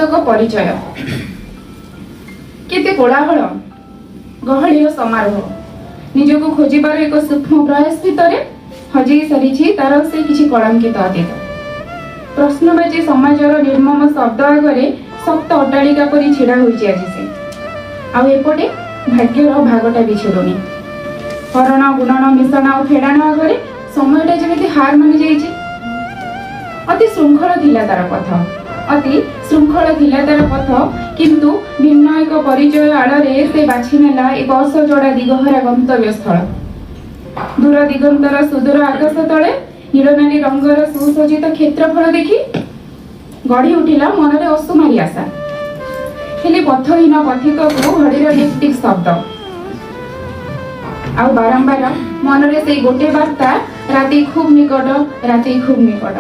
पुस्तक परिचय केते कोलाहल गहली समारोह निजको खोजिबार एक सूक्ष्म प्रयास भितर हजई सारी तार से किसी कलंकित अतीत प्रश्नबाची समाजर निर्मम शब्द आगे शक्त अट्टालिका परी छिड़ा होइछि आज से आउ एपटे भाग्यर भागटा भी छिड़ुनी हरण गुणन मिशन आ फेड़ाण आगे समयटा जेमिति हार मानि जाइछि अति श्रृंखल थिला तार पथ अति श्रृंखल थिला तार पथ किंतु भिन्न एक परिचय आड़े से बाछि नेला एक असजोड़ा दिगहरा गंतव्य स्थल दूर दिगंतर सुदूर आकाश तले नीलनाली रंगर सुसज्जित क्षेत्रफल देखि गढ़ी उठिला मनरे असुमारी आशा हेले पथहीन पथिक को घड़ीर लिपटिक शब्द आ बारंबार मनरे से गोटे वार्ता राति खूब निकट राति खूब निकट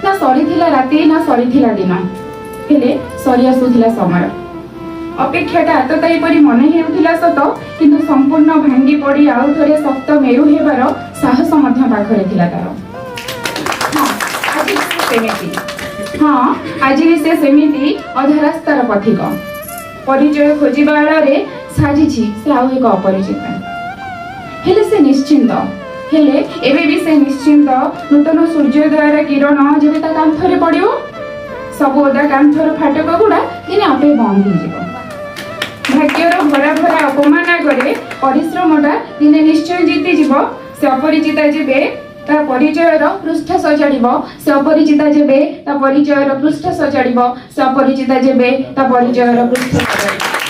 ना सरीथिला राति ना सरीथिला दिन हेले सरी आसुथिला समय अपेक्षाटा आतताई परी मन हेउथिला सत किंतु संपूर्ण भांगी पड़ी आउ थरे शक्त मेरु हेबार साहस मध्य पाखरे थिला तार आज भी से सेमिति अधा रास्तार पथिक परिचय खोजिबा आड़े साजिछि से आउ एक अपरिचित हेले से निश्चिंत हेले एबे भी से निश्चिंत नूतन सूर्योदयर किरण जेबे ता कांथरे पड़ियो सब ओदा कांथर फाटक गुड़ा दिने आपे बंद हो जिवो भाग्यर भरा भरा अपमान आगे परिश्रमटा दिने निश्चय जीति जीव से अपरिचिता जेबे ता परिचयर पृष्ठ सजाड़िब से अपरिचिता जेबे ता परिचयर पृष्ठ सजाड़िब से अपरिचिता जेबे ता परिचयर पृष्ठ सजाड़िब।